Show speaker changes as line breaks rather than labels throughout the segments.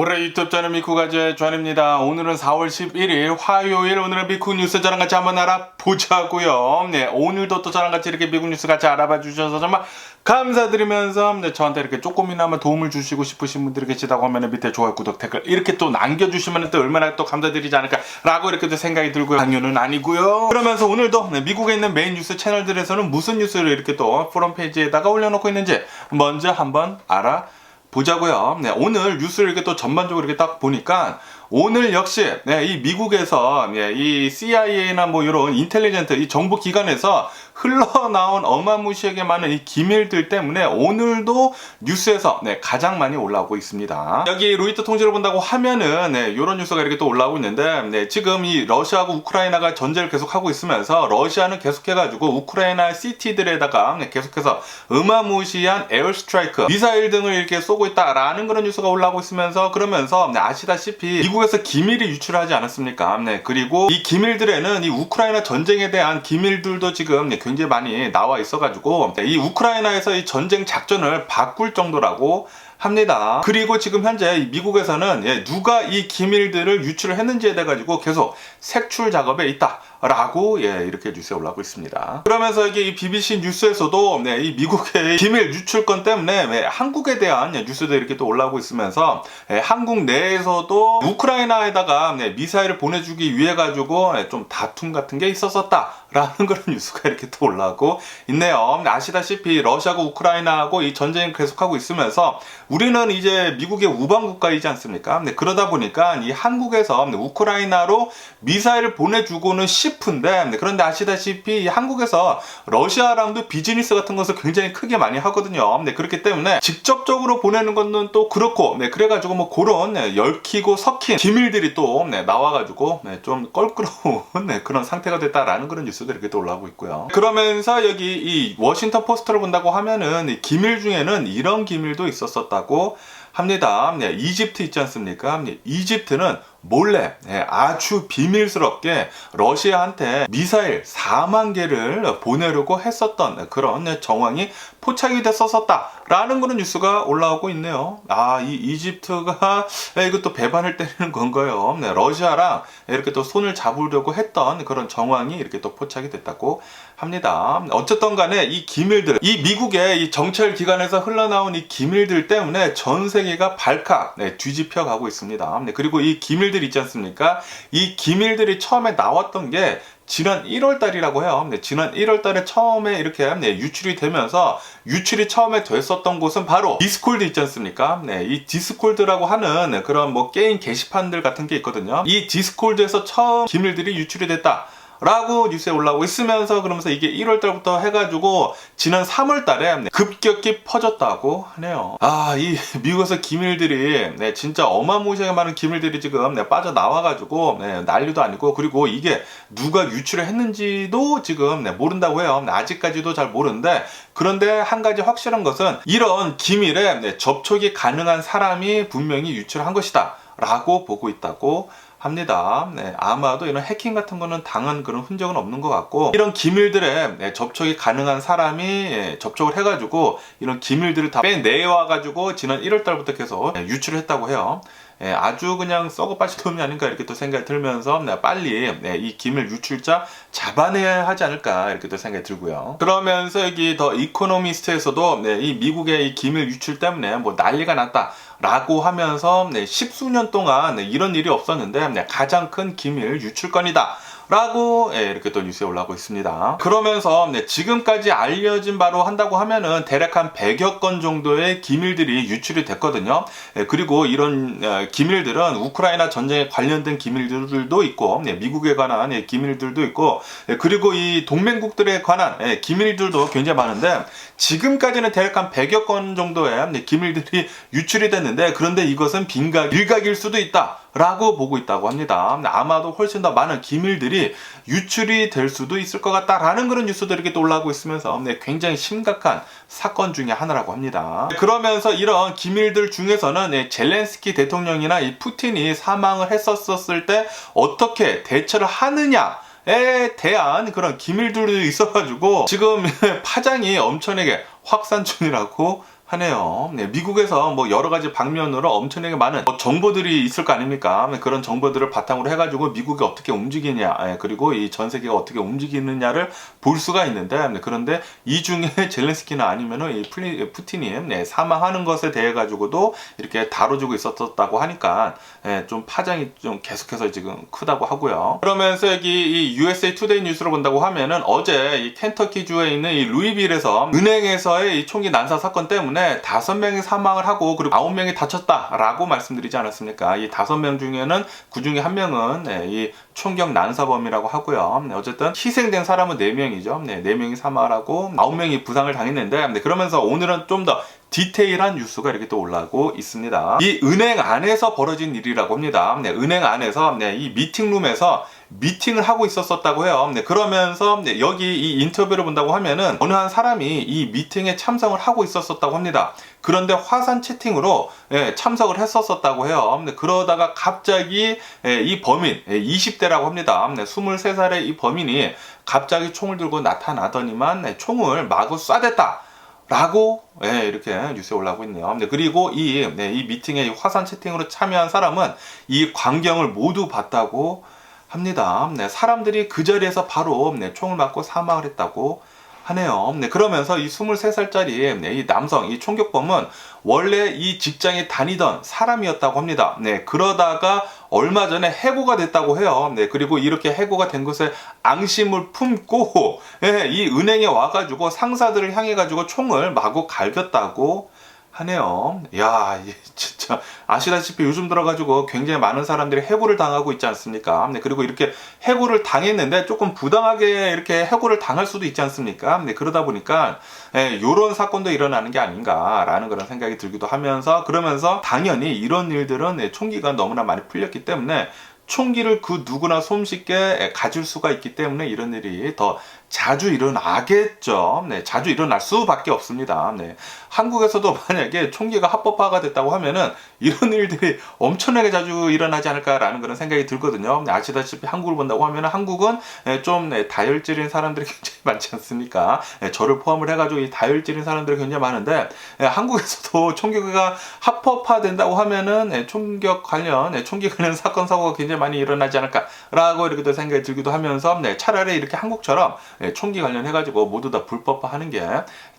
올해 유튜브 저는 미쿠가즈의 존입니다. 오늘은 4월 11일 화요일, 오늘은 미국 뉴스 저랑 같이 한번 알아보자고요. 네, 오늘도 또 저랑 같이 이렇게 미국 뉴스 같이 알아봐 주셔서 정말 감사드리면서 저한테 이렇게 조금이나마 도움을 주시고 싶으신 분들이 계시다고 하면 밑에 좋아요, 구독, 댓글 이렇게 또 남겨주시면 또 얼마나 또 감사드리지 않을까라고 이렇게 또 생각이 들고요. 당연은 아니고요. 그러면서 오늘도 미국에 있는 메인 뉴스 채널들에서는 무슨 뉴스를 이렇게 또 프론페이지에다가 올려놓고 있는지 먼저 한번 보자고요. 네, 오늘 뉴스를 이렇게 또 전반적으로 이렇게 딱 보니까 오늘 역시 이 미국에서 이 CIA나 뭐 이런 인텔리전트 이 정부 기관에서 흘러나온 어마무시하게 많은 이 기밀들 때문에 오늘도 뉴스에서 가장 많이 올라오고 있습니다. 여기 로이터 통계를 본다고 하면은 이런 뉴스가 이렇게 또 올라오고 있는데 지금 이 러시아하고 우크라이나가 전쟁을 계속하고 있으면서 러시아는 계속해가지고 우크라이나 시티들에다가 계속해서 어마무시한 에어스트라이크 미사일 등을 이렇게 쏘고 있다라는 그런 뉴스가 올라오고 있으면서 그러면서 아시다시피 미국에서 기밀이 유출하지 않았습니까? 그리고 이 기밀들에는 이 우크라이나 전쟁에 대한 기밀들도 지금 굉장히 많이 나와 있어가지고 이 우크라이나에서 이 전쟁 작전을 바꿀 정도라고 합니다. 그리고 지금 현재 미국에서는 누가 이 기밀들을 유출을 했는지에 대해 가지고 계속 색출 작업에 있다라고 이렇게 뉴스에 올라오고 있습니다. 그러면서 이게 이 BBC 뉴스에서도 이 미국의 기밀 유출건 때문에 한국에 대한 뉴스도 이렇게 또 올라오고 있으면서 한국 내에서도 우크라이나에다가 미사일을 보내주기 위해 가지고 좀 다툼 같은 게 있었었다라는 그런 뉴스가 이렇게 또 올라오고 있네요. 아시다시피 러시아하고 우크라이나하고 이 전쟁을 계속하고 있으면서 우리는 이제 미국의 우방국가이지 않습니까? 그러다 보니까 이 한국에서 우크라이나로 미사일을 보내주고는 싶은데 그런데 아시다시피 한국에서 러시아랑도 비즈니스 같은 것을 굉장히 크게 많이 하거든요. 그렇기 때문에 직접적으로 보내는 것은 또 그렇고 그래가지고 뭐 그런 얽히고 섞인 기밀들이 또 나와가지고 좀 껄끄러운 그런 상태가 됐다라는 그런 뉴스도 이렇게 또 올라오고 있고요. 그러면서 여기 이 워싱턴 포스트를 본다고 하면은 이 기밀 중에는 이런 기밀도 있었었다고 합니다. 이집트 있지 않습니까? 이집트는 몰래 아주 비밀스럽게 러시아한테 미사일 4만 개를 보내려고 했었던 그런 정황이 포착이 됐었다라는 그런 뉴스가 올라오고 있네요. 이 이집트가 이것도 배반을 때리는 건가요? 러시아랑 이렇게 또 손을 잡으려고 했던 그런 정황이 이렇게 또 포착이 됐다고 합니다. 어쨌든 간에 이 기밀들, 이 미국의 이 정찰 기관에서 흘러나온 이 기밀들 때문에 전 세계가 발칵 뒤집혀 가고 있습니다. 그리고 이 기밀들 있지 않습니까? 이 기밀들이 처음에 나왔던 게 지난 1월 달이라고 해요. 지난 1월 달에 처음에 이렇게 유출이 되면서 유출이 처음에 됐었던 곳은 바로 디스콜드 있지 않습니까? 이 디스콜드라고 하는 그런 뭐 게임 게시판들 같은 게 있거든요. 이 디스콜드에서 처음 기밀들이 유출이 됐다 라고 뉴스에 올라오고 있으면서 그러면서 이게 1월 달부터 해가지고 지난 3월 달에 급격히 퍼졌다고 하네요. 이 미국에서 기밀들이 진짜 어마무시하게 많은 기밀들이 지금 빠져나와가지고 난리도 아니고 그리고 이게 누가 유출을 했는지도 지금 모른다고 해요. 아직까지도 잘 모르는데 그런데 한 가지 확실한 것은 이런 기밀에 접촉이 가능한 사람이 분명히 유출한 것이다 라고 보고 있다고 합니다. 아마도 이런 해킹 같은 거는 당한 그런 흔적은 없는 것 같고 이런 기밀들에 접촉이 가능한 사람이 접촉을 해가지고 이런 기밀들을 다 빼내와 가지고 지난 1월 달부터 계속 유출을 했다고 해요. 아주 그냥 썩어 빠진 놈이 아닌가 이렇게 또 생각이 들면서 빨리 이 기밀 유출자 잡아내야 하지 않을까 이렇게 또 생각이 들고요. 그러면서 여기 더 이코노미스트에서도 이 미국의 이 기밀 유출 때문에 뭐 난리가 났다 라고 하면서 10수년 동안 이런 일이 없었는데 가장 큰 기밀 유출건이다 라고 이렇게 또 뉴스에 올라오고 있습니다. 그러면서 지금까지 알려진 바로 한다고 하면은 대략 한 100여 건 정도의 기밀들이 유출이 됐거든요. 그리고 이런 기밀들은 우크라이나 전쟁에 관련된 기밀들도 있고 미국에 관한 기밀들도 있고 그리고 이 동맹국들에 관한 기밀들도 굉장히 많은데 지금까지는 대략 한 100여 건 정도의 기밀들이 유출이 됐는데 그런데 이것은 일각일 수도 있다 라고 보고 있다고 합니다. 아마도 훨씬 더 많은 기밀들이 유출이 될 수도 있을 것 같다라는 그런 뉴스들이 이렇게 또 올라오고 있으면서 굉장히 심각한 사건 중에 하나라고 합니다. 그러면서 이런 기밀들 중에서는 젤렌스키 대통령이나 이 푸틴이 사망을 했었을 때 어떻게 대처를 하느냐에 대한 그런 기밀들도 있어가지고 지금 파장이 엄청나게 확산 중이라고 하네요. 네, 미국에서 뭐 여러 가지 방면으로 엄청나게 많은 정보들이 있을 거 아닙니까? 그런 정보들을 바탕으로 해가지고 미국이 어떻게 움직이냐, 그리고 이 전 세계가 어떻게 움직이느냐를 볼 수가 있는데, 그런데 이 중에 젤렌스키는 아니면은 이 푸틴이 사망하는 것에 대해 가지고도 이렇게 다뤄주고 있었다고 하니까 좀 파장이 좀 계속해서 지금 크다고 하고요. 그러면서 여기 이 USA 투데이 뉴스를 본다고 하면은 어제 이 켄터키주에 있는 이 루이빌에서 은행에서의 이 총기 난사 사건 때문에 5명이 사망을 하고 그리고 9명이 다쳤다라고 말씀드리지 않았습니까? 이 5명 중에는 그 중에 1명은 이 총격 난사범이라고 하고요. 어쨌든 희생된 사람은 4명이죠. 4명이 사망을 하고 9명이 부상을 당했는데, 그러면서 오늘은 좀 더 디테일한 뉴스가 이렇게 또 올라오고 있습니다. 이 은행 안에서 벌어진 일이라고 합니다. 은행 안에서 이 미팅룸에서 미팅을 하고 있었다고 해요. 그러면서 여기 이 인터뷰를 본다고 하면은 어느 한 사람이 이 미팅에 참석을 하고 있었다고 합니다. 그런데 화상 채팅으로 참석을 했었다고 해요. 그러다가 갑자기 이 범인 20대라고 합니다. 23살의 이 범인이 갑자기 총을 들고 나타나더니만 총을 마구 쏴댔다 라고 이렇게 뉴스에 올라오고 있네요. 그리고 이 미팅에 이 화상 채팅으로 참여한 사람은 이 광경을 모두 봤다고 합니다. 사람들이 그 자리에서 바로 총을 맞고 사망을 했다고 하네요. 그러면서 이 23살짜리 이 남성, 이 총격범은 원래 이 직장에 다니던 사람이었다고 합니다. 그러다가 얼마 전에 해고가 됐다고 해요. 그리고 이렇게 해고가 된 것에 앙심을 품고 이 은행에 와가지고 상사들을 향해가지고 총을 마구 갈겼다고 하네요. 야, 진짜 아시다시피 요즘 들어가지고 굉장히 많은 사람들이 해고를 당하고 있지 않습니까? 그리고 이렇게 해고를 당했는데 조금 부당하게 이렇게 해고를 당할 수도 있지 않습니까? 그러다 보니까 이런 사건도 일어나는 게 아닌가라는 그런 생각이 들기도 하면서, 그러면서 당연히 이런 일들은 총기가 너무나 많이 풀렸기 때문에 총기를 그 누구나 손쉽게 가질 수가 있기 때문에 이런 일이 더 자주 일어나겠죠. 자주 일어날 수밖에 없습니다. 한국에서도 만약에 총기가 합법화가 됐다고 하면은 이런 일들이 엄청나게 자주 일어나지 않을까라는 그런 생각이 들거든요. 아시다시피 한국을 본다고 하면은 한국은 좀 다혈질인 사람들이 굉장히 많지 않습니까? 저를 포함을 해가지고 이 다혈질인 사람들이 굉장히 많은데, 한국에서도 총기가 합법화된다고 하면은 총기 관련 사건 사고가 굉장히 많이 일어나지 않을까라고 이렇게 생각이 들기도 하면서, 차라리 이렇게 한국처럼 총기 관련해가지고 모두 다 불법화하는 게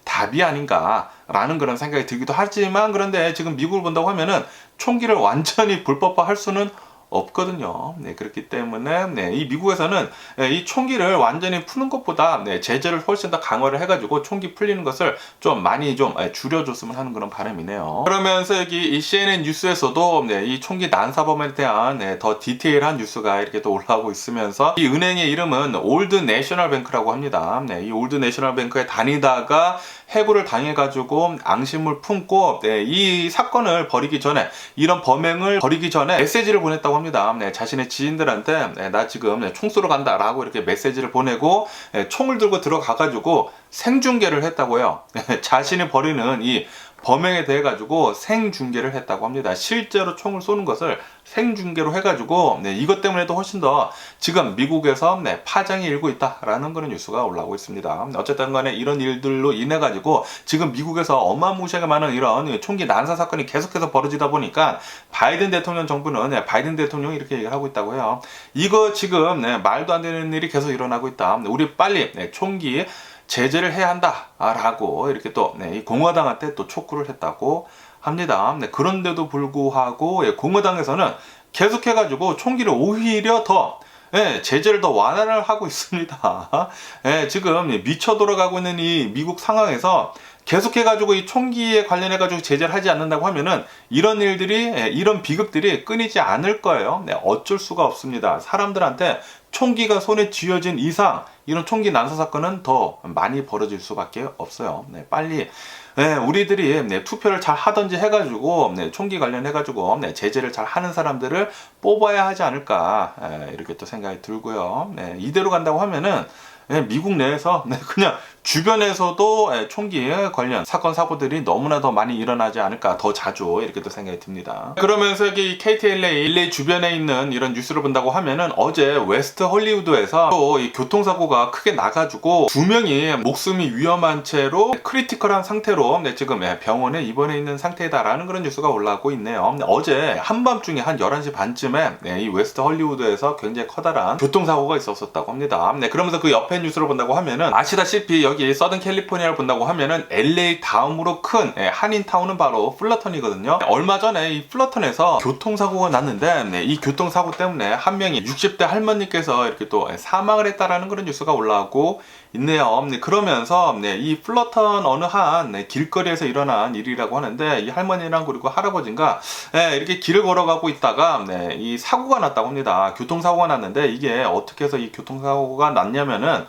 답이 아닌가라는 그런 생각이 들기도 하지만, 그런데 지금 미국을 본다고 하면은 총기를 완전히 불법화할 수는 없거든요. 그렇기 때문에 이 미국에서는 이 총기를 완전히 푸는 것보다 제재를 훨씬 더 강화를 해가지고 총기 풀리는 것을 좀 많이 좀 줄여줬으면 하는 그런 바람이네요. 그러면서 여기 이 CNN 뉴스에서도 이 총기 난사범에 대한 더 디테일한 뉴스가 이렇게 또 올라오고 있으면서, 이 은행의 이름은 올드 내셔널 뱅크라고 합니다. 이 올드 내셔널 뱅크에 다니다가 해고를 당해가지고 앙심을 품고 이 사건을 벌이기 전에, 이런 범행을 벌이기 전에 메시지를 보냈다고 합니다. 자신의 지인들한테 나 지금 총 쏘러 간다 라고 이렇게 메시지를 보내고 총을 들고 들어가가지고 생중계를 했다고 해요. 자신이 벌이는 이 범행에 대해 가지고 생중계를 했다고 합니다. 실제로 총을 쏘는 것을 생중계로 해가지고 이것 때문에도 훨씬 더 지금 미국에서 파장이 일고 있다라는 그런 뉴스가 올라오고 있습니다. 어쨌든 간에 이런 일들로 인해 가지고 지금 미국에서 어마무시하게 많은 이런 총기 난사 사건이 계속해서 벌어지다 보니까 바이든 대통령 정부는 바이든 대통령이 이렇게 얘기를 하고 있다고 해요. 이거 지금 말도 안 되는 일이 계속 일어나고 있다. 우리 빨리 총기 제재를 해야 한다라고 이렇게 또 이 공화당한테 또 촉구를 했다고 합니다. 그런데도 불구하고 공화당에서는 계속해가지고 총기를 오히려 더 제재를 더 완화를 하고 있습니다. 지금 미쳐 돌아가고 있는 이 미국 상황에서 계속해가지고 이 총기에 관련해가지고 제재를 하지 않는다고 하면은 이런 일들이, 이런 비극들이 끊이지 않을 거예요. 어쩔 수가 없습니다. 사람들한테 총기가 손에 쥐어진 이상 이런 총기 난사 사건은 더 많이 벌어질 수밖에 없어요. 빨리 우리들이 투표를 잘 하든지 해가지고 총기 관련해가지고 제재를 잘 하는 사람들을 뽑아야 하지 않을까 이렇게 또 생각이 들고요. 이대로 간다고 하면은 미국 내에서 그냥 주변에서도 총기 관련 사건 사고들이 너무나 더 많이 일어나지 않을까, 더 자주 이렇게 또 생각이 듭니다. 그러면서 여기 KTLA 주변에 있는 이런 뉴스를 본다고 하면은 어제 웨스트 헐리우드에서 또 이 교통사고가 크게 나가지고 2명이 목숨이 위험한 채로 크리티컬한 상태로 지금 병원에 입원해 있는 상태다라는 그런 뉴스가 올라오고 있네요. 어제 한밤중에 한 11시 반쯤에 이 웨스트 헐리우드에서 굉장히 커다란 교통사고가 있었다고 합니다. 그러면서 그 옆에 뉴스를 본다고 하면은 아시다시피 여기 서든 캘리포니아를 본다고 하면은 LA 다음으로 큰 한인타운은 바로 플러턴이거든요. 얼마 전에 이 플러턴에서 교통사고가 났는데 이 교통사고 때문에 한 명이 60대 할머니께서 이렇게 또 사망을 했다라는 그런 뉴스가 올라오고 있네요. 그러면서 이 플러턴 어느 한 길거리에서 일어난 일이라고 하는데 이 할머니랑 그리고 할아버지가 이렇게 길을 걸어가고 있다가 이 사고가 났다고 합니다. 교통사고가 났는데 이게 어떻게 해서 이 교통사고가 났냐면은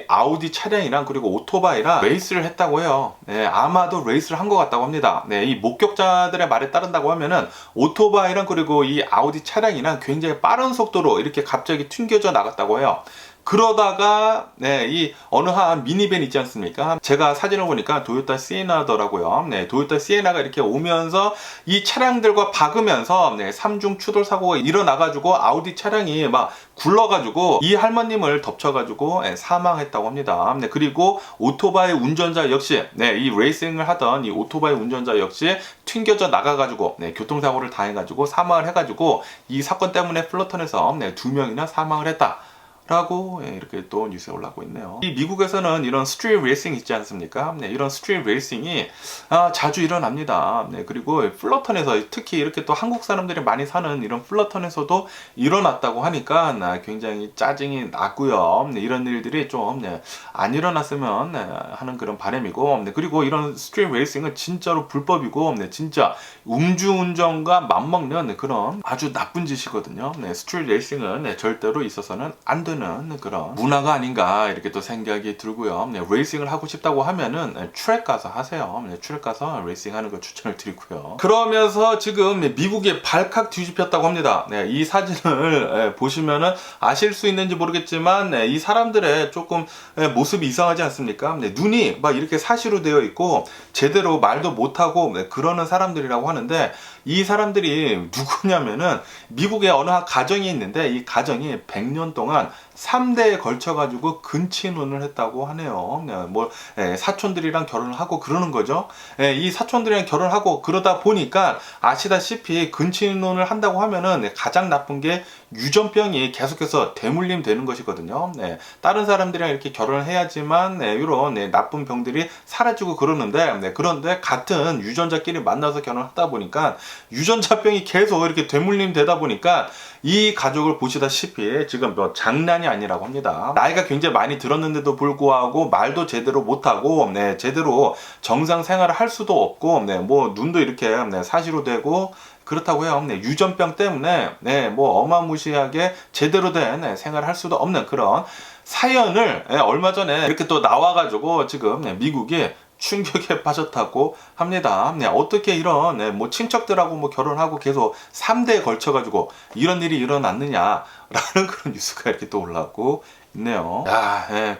아우디 차량이랑 그리고 오토바이랑 레이스를 했다고 해요. 아마도 레이스를 한 것 같다고 합니다. 이 목격자들의 말에 따른다고 하면은 오토바이랑 그리고 이 아우디 차량이랑 굉장히 빠른 속도로 이렇게 갑자기 튕겨져 나갔다고 해요. 그러다가 이 어느 한 미니밴 있지 않습니까? 제가 사진을 보니까 도요타 시에나더라고요. 도요타 시에나가 이렇게 오면서 이 차량들과 박으면서 3중 추돌 사고가 일어나가지고 아우디 차량이 막 굴러가지고 이 할머님을 덮쳐가지고 사망했다고 합니다. 그리고 오토바이 운전자 역시 이 레이싱을 하던 이 오토바이 운전자 역시 튕겨져 나가가지고 교통사고를 당해가지고 사망을 해가지고 이 사건 때문에 플러턴에서 2명이나 사망을 했다 라고 이렇게 또 뉴스에 올라오고 있네요. 이 미국에서는 이런 스트리트 레이싱 있지 않습니까? 이런 스트리트 레이싱이 자주 일어납니다. 그리고 플러턴에서 특히 이렇게 또 한국 사람들이 많이 사는 이런 플러턴에서도 일어났다고 하니까 굉장히 짜증이 났고요. 이런 일들이 좀 안 일어났으면 하는 그런 바람이고, 그리고 이런 스트리트 레이싱은 진짜로 불법이고 진짜 음주운전과 맞먹는 그런 아주 나쁜 짓이거든요. 스트리트 레이싱은 절대로 있어서는 안 되는 그런 문화가 아닌가 이렇게 또 생각이 들고요. 레이싱을 하고 싶다고 하면은 트랙 가서 하세요. 트랙 가서 레이싱 하는 걸 추천을 드리고요. 그러면서 지금 미국이 발칵 뒤집혔다고 합니다. 이 사진을 보시면은 아실 수 있는지 모르겠지만 이 사람들의 조금 모습이 이상하지 않습니까? 눈이 막 이렇게 사시로 되어 있고 제대로 말도 못하고 그러는 사람들이라고 하는데, 이 사람들이 누구냐면은 미국의 어느 한 가정이 있는데 이 가정이 100년 동안 3대에 걸쳐가지고 근친혼을 했다고 하네요. 사촌들이랑 결혼을 하고 그러는 거죠. 이 사촌들이랑 결혼하고 그러다 보니까 아시다시피 근친혼을 한다고 하면은 가장 나쁜 게 유전병이 계속해서 대물림 되는 것이거든요. 다른 사람들이랑 이렇게 결혼을 해야지만 이런 나쁜 병들이 사라지고 그러는데, 그런데 같은 유전자끼리 만나서 결혼하다 보니까 유전자병이 계속 이렇게 되물림 되다 보니까 이 가족을 보시다시피 지금 장난이 아니라고 합니다. 나이가 굉장히 많이 들었는데도 불구하고 말도 제대로 못하고 제대로 정상 생활을 할 수도 없고 눈도 이렇게 사시로 되고 그렇다고 해요. 유전병 때문에 어마무시하게 제대로 된 생활을 할 수도 없는 그런 사연을 얼마 전에 이렇게 또 나와가지고 지금 미국이 충격에 빠졌다고 합니다. 어떻게 이런 친척들하고 결혼하고 계속 3대에 걸쳐가지고 이런 일이 일어났느냐라는 그런 뉴스가 이렇게 또 올라오고 있네요.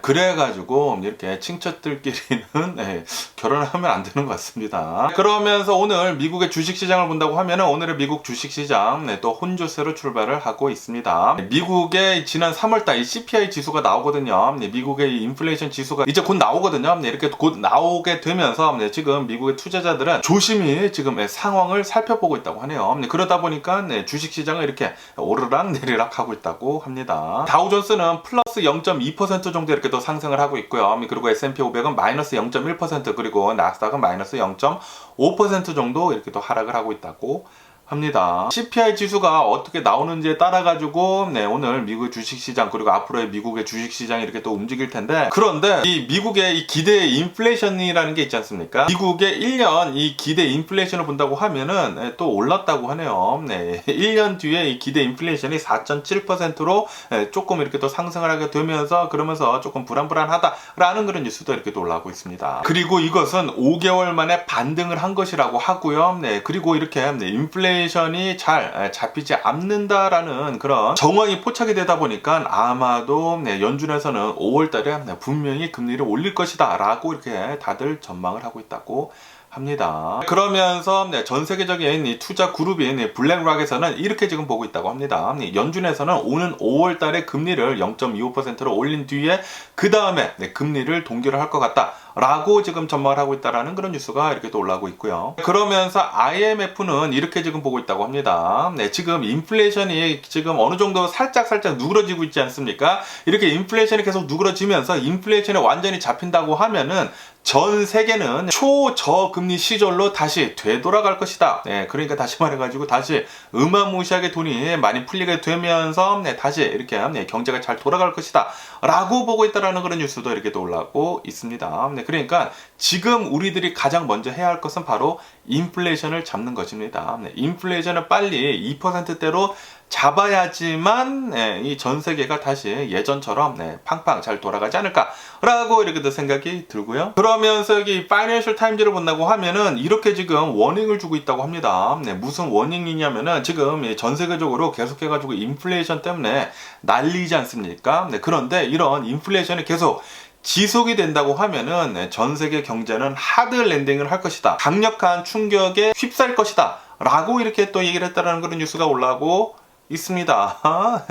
그래가지고 이렇게 친척들끼리는 결혼을 하면 안 되는 것 같습니다. 그러면서 오늘 미국의 주식시장을 본다고 하면 오늘의 미국 주식시장 또 혼조세로 출발을 하고 있습니다. 미국의 지난 3월달 CPI 지수가 나오거든요. 미국의 인플레이션 지수가 이제 곧 나오거든요. 이렇게 곧 나오게 되면서 지금 미국의 투자자들은 조심히 지금 상황을 살펴보고 있다고 하네요. 그러다 보니까 주식시장을 이렇게 오르락 내리락 하고 있다고 합니다. 다우존스는 플러스 0.2% 정도 이렇게 또 상승을 하고 있고요. 그리고 S&P 500은 마이너스 0.1%, 그리고 나스닥은 마이너스 0.5% 정도 이렇게 또 하락을 하고 있다고 합니다. CPI 지수가 어떻게 나오는지에 따라 가지고 오늘 미국 주식시장 그리고 앞으로의 미국의 주식시장이 이렇게 또 움직일 텐데, 그런데 이 미국의 이 기대 인플레이션이라는 게 있지 않습니까? 미국의 1년 이 기대 인플레이션을 본다고 하면은 또 올랐다고 하네요. 1년 뒤에 이 기대 인플레이션이 4.7%로 조금 이렇게 또 상승을 하게 되면서, 그러면서 조금 불안불안하다라는 그런 뉴스도 이렇게 또 올라오고 있습니다. 그리고 이것은 5개월 만에 반등을 한 것이라고 하고요. 그리고 이렇게 인플레이션 인플레이션이 잘 잡히지 않는다라는 그런 정황이 포착이 되다 보니까 아마도 연준에서는 5월달에 분명히 금리를 올릴 것이다 라고 이렇게 다들 전망을 하고 있다고 합니다. 그러면서 전 세계적인 이 투자 그룹인 블랙락에서는 이렇게 지금 보고 있다고 합니다. 연준에서는 오는 5월 달에 금리를 0.25%로 올린 뒤에 그 다음에 금리를 동결을 할 것 같다 라고 지금 전망을 하고 있다라는 그런 뉴스가 이렇게 또 올라오고 있고요. 그러면서 IMF는 이렇게 지금 보고 있다고 합니다. 지금 인플레이션이 지금 어느 정도 살짝 누그러지고 있지 않습니까? 이렇게 인플레이션이 계속 누그러지면서 인플레이션이 완전히 잡힌다고 하면은 전 세계는 초저금리 시절로 다시 되돌아갈 것이다. 그러니까 다시 말해가지고 다시 어마무시하게 돈이 많이 풀리게 되면서 다시 이렇게 경제가 잘 돌아갈 것이다 라고 보고 있다라는 그런 뉴스도 이렇게 또 올라오고 있습니다. 그러니까 지금 우리들이 가장 먼저 해야 할 것은 바로 인플레이션을 잡는 것입니다. 인플레이션을 빨리 2%대로 잡아야지만 이 전 세계가 다시 예전처럼 팡팡 잘 돌아가지 않을까라고 이렇게도 생각이 들고요. 그러면서 여기 파이낸셜 타임즈를 본다고 하면은 이렇게 지금 워닝을 주고 있다고 합니다. 무슨 워닝이냐면은 지금 전 세계적으로 계속해가지고 인플레이션 때문에 난리지 않습니까? 그런데 이런 인플레이션이 계속 지속이 된다고 하면은 전 세계 경제는 하드 랜딩을 할 것이다. 강력한 충격에 휩싸일 것이다. 라고 이렇게 또 얘기를 했다는 그런 뉴스가 올라오고 있습니다.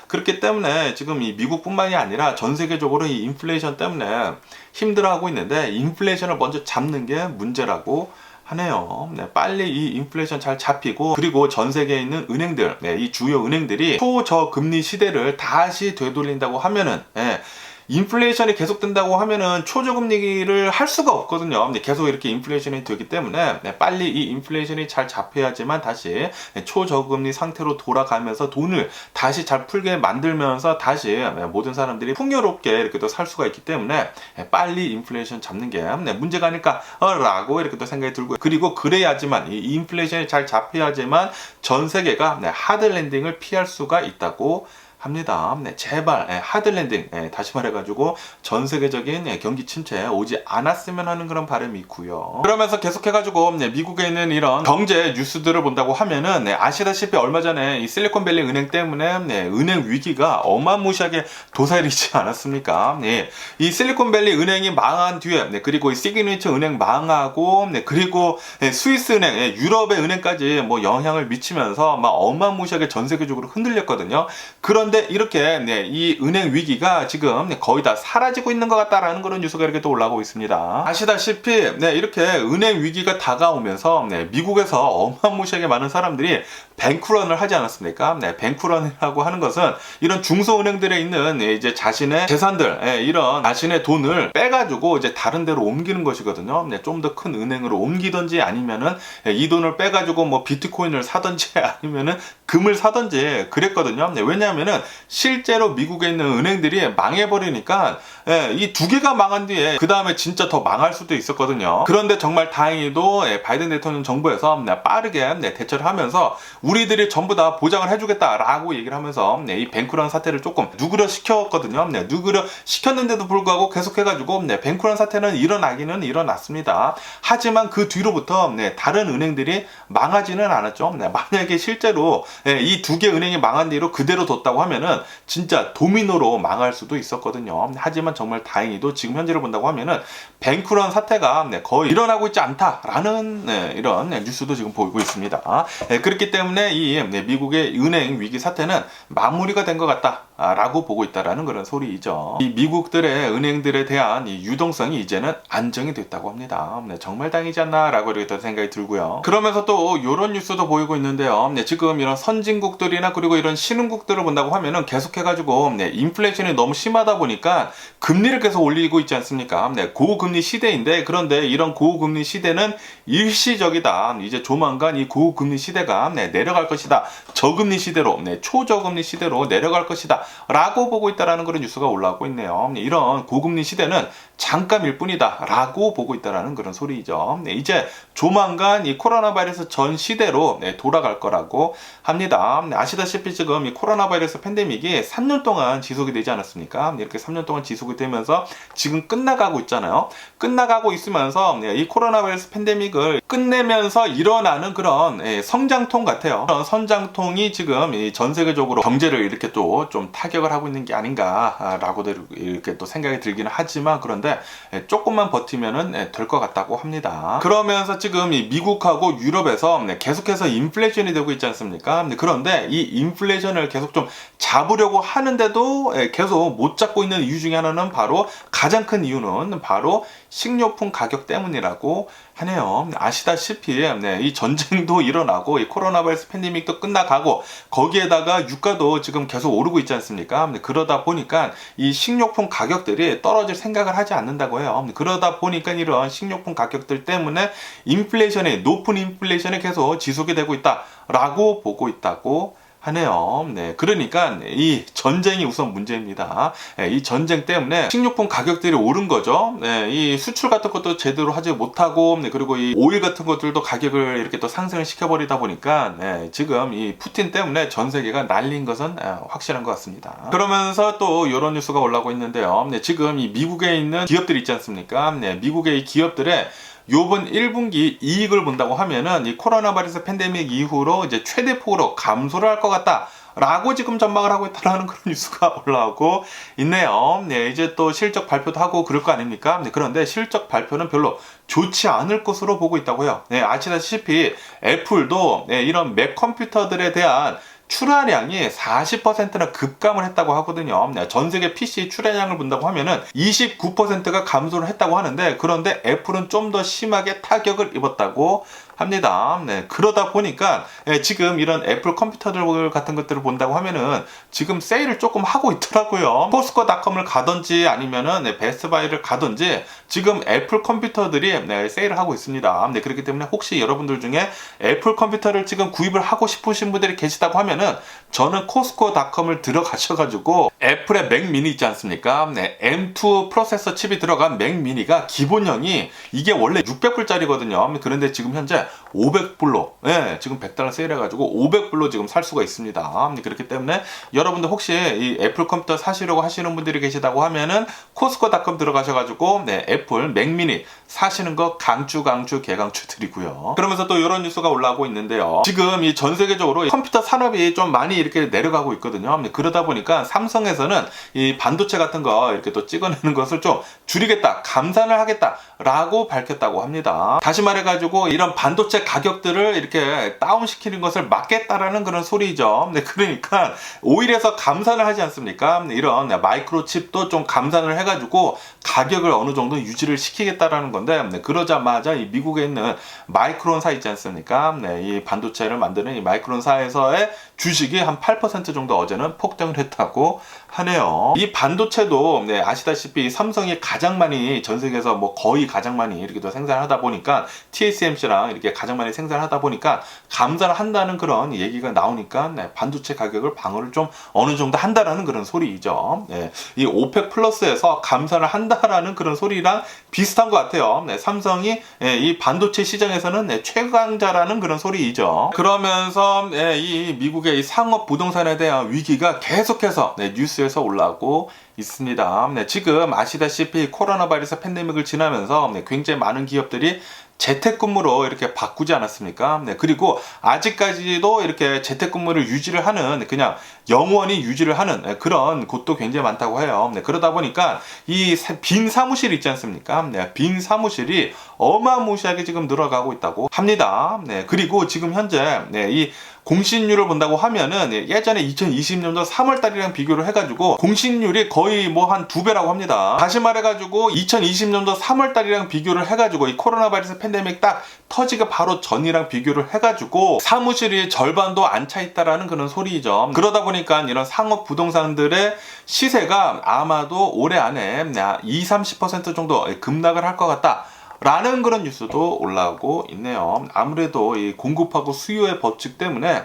그렇기 때문에 지금 이 미국뿐만이 아니라 전 세계적으로 이 인플레이션 때문에 힘들어하고 있는데 인플레이션을 먼저 잡는 게 문제라고 하네요. 빨리 이 인플레이션 잘 잡히고 그리고 전 세계에 있는 은행들, 이 주요 은행들이 초저금리 시대를 다시 되돌린다고 하면은 인플레이션이 계속된다고 하면은 초저금리를 할 수가 없거든요. 계속 이렇게 인플레이션이 되기 때문에 빨리 이 인플레이션이 잘 잡혀야지만 다시 초저금리 상태로 돌아가면서 돈을 다시 잘 풀게 만들면서 다시 모든 사람들이 풍요롭게 이렇게 또 살 수가 있기 때문에 빨리 인플레이션 잡는 게 문제가 아닐까 라고 이렇게 또 생각이 들고요. 그리고 그래야지만 이 인플레이션이 잘 잡혀야지만 전 세계가 하드 랜딩을 피할 수가 있다고 합니다. 제발 하드랜딩 다시 말해가지고 전 세계적인 경기 침체 오지 않았으면 하는 그런 바람이 있고요. 그러면서 계속해가지고 미국에 있는 이런 경제 뉴스들을 본다고 하면은 아시다시피 얼마 전에 이 실리콘밸리 은행 때문에 은행 위기가 어마무시하게 도사리지 않았습니까? 이 실리콘밸리 은행이 망한 뒤에 그리고 이 시그니처 은행 망하고 그리고 스위스 은행, 유럽의 은행까지 뭐 영향을 미치면서 막 어마무시하게 전 세계적으로 흔들렸거든요. 그런데 이렇게 이 은행 위기가 지금 거의 다 사라지고 있는 것 같다라는 그런 뉴스가 이렇게 또 올라오고 있습니다. 아시다시피 이렇게 은행 위기가 다가오면서 미국에서 어마무시하게 많은 사람들이 뱅크런을 하지 않았습니까? 뱅크런이라고 하는 것은 이런 중소은행들에 있는 이제 자신의 재산들, 이런 자신의 돈을 빼가지고 이제 다른 데로 옮기는 것이거든요. 좀 더 큰 은행으로 옮기든지 아니면은 이 돈을 빼가지고 뭐 비트코인을 사든지 아니면은 금을 사든지 그랬거든요. 왜냐하면은 실제로 미국에 있는 은행들이 망해버리니까 이 두 개가 망한 뒤에 그 다음에 진짜 더 망할 수도 있었거든요. 그런데 정말 다행히도 바이든 대통령 정부에서 빠르게 대처를 하면서 우리들이 전부 다 보장을 해주겠다라고 얘기를 하면서 이 뱅크런 사태를 조금 누그러 시켰거든요. 누그러 시켰는데도 불구하고 계속해가지고 뱅크런 사태는 일어나기는 일어났습니다. 하지만 그 뒤로부터 다른 은행들이 망하지는 않았죠. 만약에 실제로 이 두 개 은행이 망한 뒤로 그대로 뒀다고 하면은 진짜 도미노로 망할 수도 있었거든요. 하지만 정말 다행히도 지금 현재를 본다고 하면은 뱅크런 사태가 거의 일어나고 있지 않다라는 이런 뉴스도 지금 보이고 있습니다. 그렇기 때문에 이 미국의 은행 위기 사태는 마무리가 된 것 같다라고 보고 있다라는 그런 소리이죠. 이 미국들의 은행들에 대한 이 유동성이 이제는 안정이 됐다고 합니다. 정말 다행이지 않나라고 이렇게 생각이 들고요. 그러면서 또 이런 뉴스도 보이고 있는데요. 지금 이런 선진국들이나 그리고 이런 신흥국들을 본다고 하면은 계속해가지고 인플레이션이 너무 심하다 보니까 금리를 계속 올리고 있지 않습니까? 고금리 시대인데 그런데 이런 고금리 시대는 일시적이다. 이제 조만간 이 고금리 시대가 내려갈 것이다. 저금리 시대로 초저금리 시대로 내려갈 것이다 라고 보고 있다라는 그런 뉴스가 올라오고 있네요. 이런 고금리 시대는 잠깐일 뿐이다 라고 보고 있다라는 그런 소리죠. 이제 조만간 이 코로나 바이러스 전 시대로 돌아갈 거라고 합니다. 아시다시피 지금 이 코로나 바이러스 팬데믹이 3년 동안 지속이 되지 않았습니까? 이렇게 3년 동안 지속이 되면서 지금 끝나가고 있잖아요. 끝나가고 있으면서 이 코로나 바이러스 팬데믹을 끝내면서 일어나는 그런 성장통 같아요. 그런 성장통이 지금 전 세계적으로 경제를 이렇게 또 좀 타격을 하고 있는 게 아닌가라고도 이렇게 또 생각이 들기는 하지만, 그런데 조금만 버티면은 될 것 같다고 합니다. 그러면서 지금 이 미국하고 유럽에서 계속해서 인플레이션이 되고 있지 않습니까? 그런데 이 인플레이션을 계속 좀 잡으려고 하는데도 계속 못 잡고 있는 이유 중에 하나는 바로, 가장 큰 이유는 바로 식료품 가격 때문이라고 하네요. 아시다시피 이 전쟁도 일어나고 이 코로나 바이러스 팬데믹도 끝나가고 거기에다가 유가도 지금 계속 오르고 있지 않습니까? 그러다 보니까 이 식료품 가격들이 떨어질 생각을 하지 않는다고 해요. 그러다 보니까 이런 식료품 가격들 때문에 높은 인플레이션이 계속 지속이 되고 있다라고 보고 있다고 하네요. 그러니까 이 전쟁이 우선 문제입니다. 이 전쟁 때문에 식료품 가격들이 오른 거죠. 이 수출 같은 것도 제대로 하지 못하고, 그리고 이 오일 같은 것들도 가격을 이렇게 또 상승을 시켜버리다 보니까 지금 이 푸틴 때문에 전 세계가 날린 것은 확실한 것 같습니다. 그러면서 또 이런 뉴스가 올라오고 있는데요. 지금 이 미국에 있는 기업들 있지 않습니까? 미국의 이 기업들의 요번 1분기 이익을 본다고 하면은 이 코로나 바이러스 팬데믹 이후로 이제 최대폭으로 감소를 할 것 같다 라고 지금 전망을 하고 있다는 그런 뉴스가 올라오고 있네요. 이제 또 실적 발표도 하고 그럴 거 아닙니까? 그런데 실적 발표는 별로 좋지 않을 것으로 보고 있다고요. 아시다시피 애플도 이런 맥 컴퓨터들에 대한 출하량이 40%나 급감을 했다고 하거든요. 전 세계 PC 출하량을 본다고 하면은 29%가 감소를 했다고 하는데, 그런데 애플은 좀 더 심하게 타격을 입었다고 합니다. 그러다 보니까 지금 이런 애플 컴퓨터들 같은 것들을 본다고 하면은 지금 세일을 조금 하고 있더라고요. 포스코닷컴을 가든지 아니면은 베스트바이를 가든지 지금 애플 컴퓨터들이 세일을 하고 있습니다. 그렇기 때문에 혹시 여러분들 중에 애플 컴퓨터를 지금 구입을 하고 싶으신 분들이 계시다고 하면은 저는 코스코닷컴을 들어가셔가지고 애플의 맥 미니 있지 않습니까? M2 프로세서 칩이 들어간 맥 미니가 기본형이 이게 원래 600불짜리거든요. 그런데 지금 현재 500불로 지금 $100 세일해가지고 500불로 지금 살 수가 있습니다. 그렇기 때문에 여러분들 혹시 이 애플 컴퓨터 사시려고 하시는 분들이 계시다고 하면은 코스코닷컴 들어가셔가지고 애플 맥 미니 사시는 거 강추 개강추 드리고요. 그러면서 또 이런 뉴스가 올라오고 있는데요. 지금 이 전 세계적으로 컴퓨터 산업이 좀 많이 이렇게 내려가고 있거든요. 그러다 보니까 삼성에서는 이 반도체 같은 거 이렇게 또 찍어내는 것을 좀 줄이겠다, 감산을 하겠다라고 밝혔다고 합니다. 다시 말해가지고 이런 반도체 가격들을 이렇게 다운시키는 것을 막겠다라는 그런 소리죠. 그러니까 오일에서 감산을 하지 않습니까? 이런 마이크로칩도 좀 감산을 해가지고 가격을 어느 정도 유지를 시키겠다라는 건데, 그러자마자 이 미국에 있는 마이크론사 있지 않습니까? 이 반도체를 만드는 이 마이크론사에서의 주식이 한 8% 정도 어제는 폭등을 했다고 하네요. 이 반도체도 아시다시피 삼성이 가장 많이 전 세계에서 뭐 거의 가장 많이 이렇게 또 생산하다 보니까 TSMC랑 이렇게 가장 많이 생산하다 보니까 감산을 한다는 그런 얘기가 나오니까 반도체 가격을 방어를 좀 어느 정도 한다라는 그런 소리이죠. 이 오펙 플러스에서 감산을 한다라는 그런 소리랑 비슷한 것 같아요. 삼성이 이 반도체 시장에서는 최강자라는 그런 소리이죠. 그러면서 이 미국의 이 상업 부동산에 대한 위기가 계속해서 뉴스에서 올라오고 있습니다. 지금 아시다시피 코로나 바이러스 팬데믹을 지나면서 굉장히 많은 기업들이 재택근무로 이렇게 바꾸지 않았습니까? 그리고 아직까지도 이렇게 재택근무를 유지를 하는, 그냥 영원히 유지를 하는 그런 곳도 굉장히 많다고 해요. 그러다 보니까 이 빈 사무실 있지 않습니까? 빈 사무실이 어마무시하게 지금 늘어가고 있다고 합니다. 그리고 지금 현재 이 공시률을 본다고 하면은 예전에 2020년도 3월달이랑 비교를 해가지고 공시률이 거의 뭐 한 2배라고 합니다. 다시 말해가지고 2020년도 3월달이랑 비교를 해가지고 이 코로나 바이러스 팬데믹 딱 터지가 바로 전이랑 비교를 해가지고 사무실이 절반도 안 차 있다라는 그런 소리죠. 그러다 보니까 이런 상업 부동산들의 시세가 아마도 올해 안에 20-30% 정도 급락을 할 것 같다 라는 그런 뉴스도 올라오고 있네요. 아무래도 이 공급하고 수요의 법칙 때문에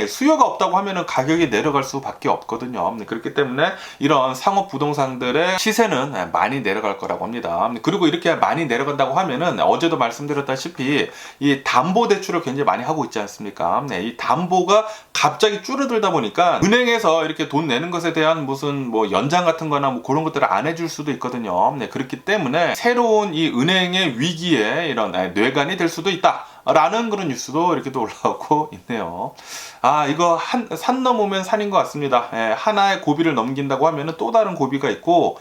수요가 없다고 하면은 가격이 내려갈 수밖에 없거든요. 그렇기 때문에 이런 상업 부동산들의 시세는 많이 내려갈 거라고 합니다. 그리고 이렇게 많이 내려간다고 하면은 어제도 말씀드렸다시피 이 담보 대출을 굉장히 많이 하고 있지 않습니까? 이 담보가 갑자기 줄어들다 보니까 은행에서 이렇게 돈 내는 것에 대한 무슨 뭐 연장 같은 거나 뭐 그런 것들을 안 해줄 수도 있거든요. 그렇기 때문에 새로운 이 은행의 위기에 이런 뇌관이 될 수도 있다 라는 그런 뉴스도 이렇게 또 올라오고 있네요. 이거 산 넘으면 산인 것 같습니다. 하나의 고비를 넘긴다고 하면은 또 다른 고비가 있고,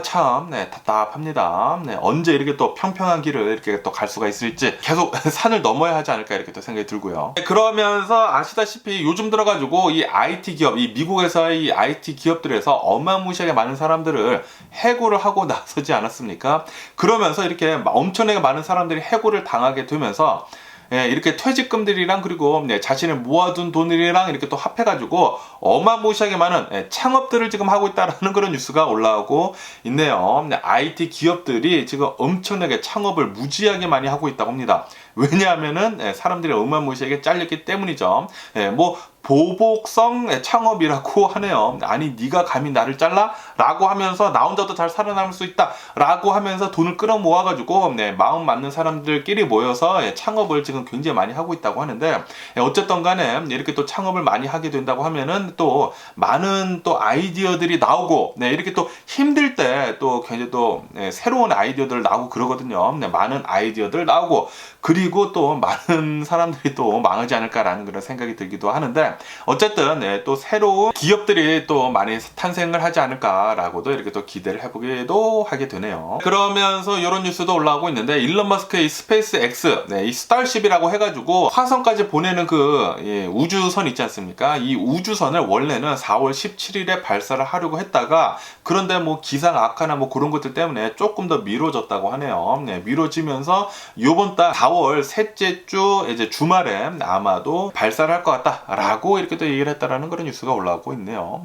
참, 답답합니다. 언제 이렇게 또 평평한 길을 이렇게 또 갈 수가 있을지 계속 산을 넘어야 하지 않을까 이렇게 또 생각이 들고요. 그러면서 아시다시피 요즘 들어가지고 이 IT 기업, 이 미국에서의 이 IT 기업들에서 어마무시하게 많은 사람들을 해고를 하고 나서지 않았습니까? 그러면서 이렇게 엄청나게 많은 사람들이 해고를 당하게 되면서 이렇게 퇴직금들이랑 그리고 자신이 모아둔 돈들이랑 이렇게 또 합해가지고 어마무시하게 많은 창업들을 지금 하고 있다라는 그런 뉴스가 올라오고 있네요. IT 기업들이 지금 엄청나게 창업을 무지하게 많이 하고 있다고 합니다. 왜냐하면은 사람들이 어마무시하게 잘렸기 때문이죠. 뭐 보복성 창업이라고 하네요. 아니 네가 감히 나를 잘라? 라고 하면서 나 혼자도 잘 살아남을 수 있다 라고 하면서 돈을 끌어모아가지고 마음 맞는 사람들끼리 모여서 창업을 지금 굉장히 많이 하고 있다고 하는데, 어쨌든 간에 이렇게 또 창업을 많이 하게 된다고 하면은 또 많은 또 아이디어들이 나오고 이렇게 또 힘들 때 또 굉장히 또 새로운 아이디어들 나오고 그러거든요. 많은 아이디어들 나오고 그리고 또 많은 사람들이 또 망하지 않을까라는 그런 생각이 들기도 하는데, 어쨌든 또 새로운 기업들이 또 많이 탄생을 하지 않을까라고도 이렇게 또 기대를 해보기도 하게 되네요. 그러면서 이런 뉴스도 올라오고 있는데, 일론 머스크의 이 스페이스 X, 이 스타쉽이라고 해가지고 화성까지 보내는 그 우주선 있지 않습니까? 이 우주선을 원래는 4월 17일에 발사를 하려고 했다가, 그런데 뭐 기상 악화나 뭐 그런 것들 때문에 조금 더 미뤄졌다고 하네요. 미뤄지면서 요번 달 4월 셋째 주 이제 주말에 아마도 발사를 할 것 같다라고 이렇게 또 얘기를 했다라는 그런 뉴스가 올라오고 있네요.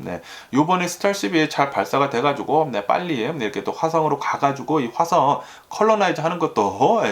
요번에 스타쉽이 잘 발사가 돼가지고 빨리 이렇게 또 화성으로 가가지고 이 화성 컬러나이즈 하는 것도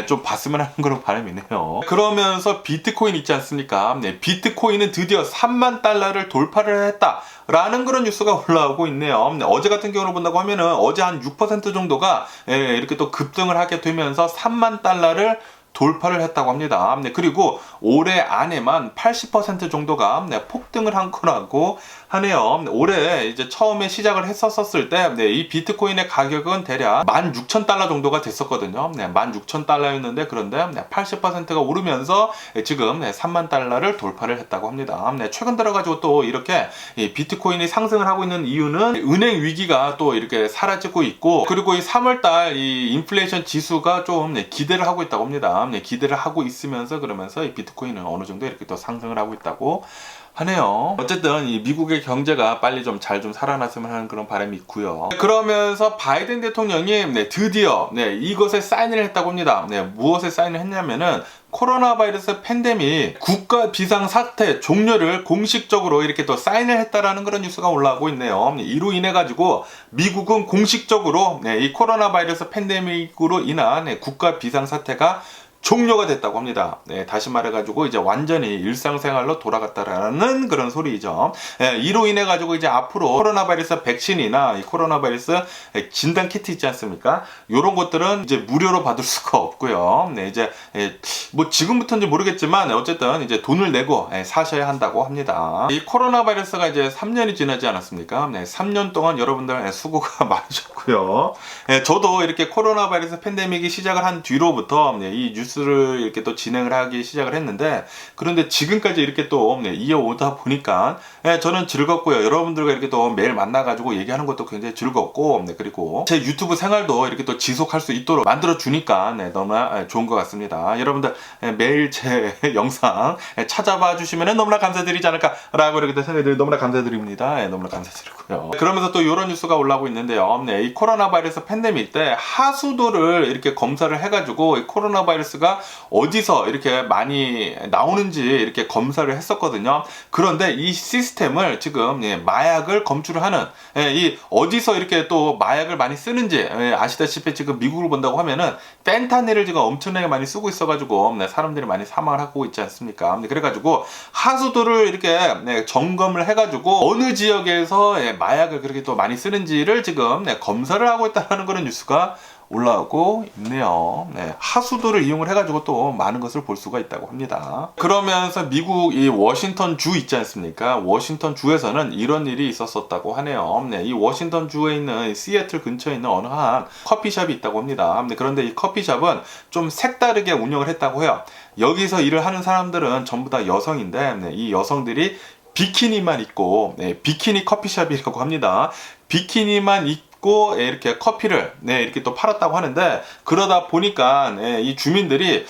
좀 봤으면 하는 그런 바람이네요. 그러면서 비트코인 있지 않습니까? 비트코인은 드디어 3만 달러를 돌파를 했다 라는 그런 뉴스가 올라오고 있네요. 어제 같은 경우를 본다고 하면은 어제 한 6% 정도가 이렇게 또 급등을 하게 되면서 3만 달러를 돌파를 했다고 합니다. 그리고 올해 안에만 80% 정도가 폭등을 한 거라고 하네요. 올해 이제 처음에 시작을 했었을 때 이 비트코인의 가격은 대략 16,000달러 정도가 됐었거든요. 16,000달러였는데 그런데 80%가 오르면서 지금 3만 달러를 돌파를 했다고 합니다. 최근 들어가지고 또 이렇게 비트코인이 상승을 하고 있는 이유는 은행 위기가 또 이렇게 사라지고 있고, 그리고 이 3월달 이 인플레이션 지수가 좀 기대를 하고 있다고 합니다. 기대를 하고 있으면서 그러면서 이 비트코인은 어느 정도 이렇게 또 상승을 하고 있다고 하네요. 어쨌든 이 미국의 경제가 빨리 좀 잘 좀 살아났으면 하는 그런 바람이 있고요. 그러면서 바이든 대통령이 드디어 이것에 사인을 했다고 합니다. 무엇에 사인을 했냐면은 코로나 바이러스 팬데믹 국가 비상 사태 종료를 공식적으로 이렇게 또 사인을 했다라는 그런 뉴스가 올라오고 있네요. 이로 인해 가지고 미국은 공식적으로 이 코로나 바이러스 팬데믹으로 인한 국가 비상 사태가 종료가 됐다고 합니다. 다시 말해가지고 이제 완전히 일상생활로 돌아갔다라는 그런 소리죠. 이로 인해 가지고 이제 앞으로 코로나 바이러스 백신이나 이 코로나 바이러스 진단 키트 있지 않습니까? 이런 것들은 이제 무료로 받을 수가 없고요. 이제 뭐 지금부터인지 모르겠지만 어쨌든 이제 돈을 내고 사셔야 한다고 합니다. 이 코로나 바이러스가 이제 3년이 지나지 않았습니까? 3년 동안 여러분들 수고가 많으셨고요. 저도 이렇게 코로나 바이러스 팬데믹이 시작을 한 뒤로부터 이 뉴스를 이렇게 또 진행을 하기 시작을 했는데, 그런데 지금까지 이렇게 또 이어오다 보니까 저는 즐겁고요. 여러분들과 이렇게 또 매일 만나가지고 얘기하는 것도 굉장히 즐겁고, 그리고 제 유튜브 생활도 이렇게 또 지속할 수 있도록 만들어 주니까 너무나 좋은 것 같습니다. 여러분들 매일 제 영상 찾아봐 주시면 너무나 감사드리지 않을까라고 이렇게 생각이 너무나 감사드립니다. 너무나 감사드리고요. 그러면서 또 이런 뉴스가 올라오고 있는데요. 이 코로나 바이러스 팬데믹 때 하수도를 이렇게 검사를 해가지고 이 코로나 바이러스가 어디서 이렇게 많이 나오는지 이렇게 검사를 했었거든요. 그런데 이 시스템을 지금 마약을 검출을 하는 이 어디서 이렇게 또 마약을 많이 쓰는지 아시다시피 지금 미국을 본다고 하면은 펜타닐을 지금 엄청나게 많이 쓰고 있어가지고 사람들이 많이 사망을 하고 있지 않습니까? 그래가지고 하수도를 이렇게 점검을 해가지고 어느 지역에서 마약을 그렇게 또 많이 쓰는지를 지금 검사를 하고 있다는 그런 뉴스가 올라오고 있네요. 하수도를 이용을 해가지고 또 많은 것을 볼 수가 있다고 합니다. 그러면서 미국 이 워싱턴 주 있지 않습니까? 워싱턴 주에서는 이런 일이 있었었다고 하네요. 이 워싱턴 주에 있는 시애틀 근처에 있는 어느 한 커피숍이 있다고 합니다. 그런데 이 커피숍은 좀 색다르게 운영을 했다고 해요. 여기서 일을 하는 사람들은 전부 다 여성인데 이 여성들이 비키니만 입고 비키니 커피숍이라고 합니다. 비키니만 입고 이렇게 커피를 이렇게 또 팔았다고 하는데, 그러다 보니까 이 주민들이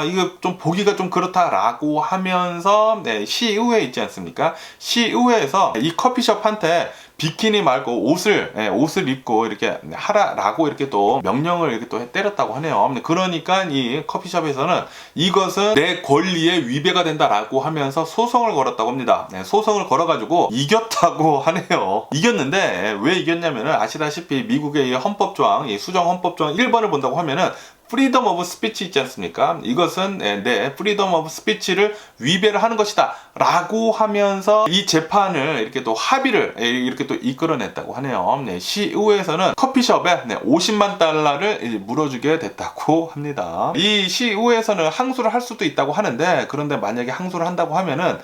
이거 좀 보기가 좀 그렇다라고 하면서 시의회 있지 않습니까? 시의회에서 이 커피숍한테 비키니 말고 옷을 입고 이렇게 하라라고 이렇게 또 명령을 이렇게 또 때렸다고 하네요. 그러니까 이 커피숍에서는 이것은 내 권리에 위배가 된다라고 하면서 소송을 걸었다고 합니다. 소송을 걸어가지고 이겼다고 하네요. 이겼는데 왜 이겼냐면은 아시다시피 미국의 이 헌법조항, 이 수정 헌법조항 1번을 본다고 하면은 프리덤 오브 스피치 있지 않습니까? 이것은 내 프리덤 오브 스피치를 위배를 하는 것이다 라고 하면서 이 재판을 이렇게 또 합의를 이렇게 또 이끌어냈다고 하네요. 시의회에서는 커피숍에 50만 달러를 물어주게 됐다고 합니다. 이 시의회에서는 항소를 할 수도 있다고 하는데, 그런데 만약에 항소를 한다고 하면은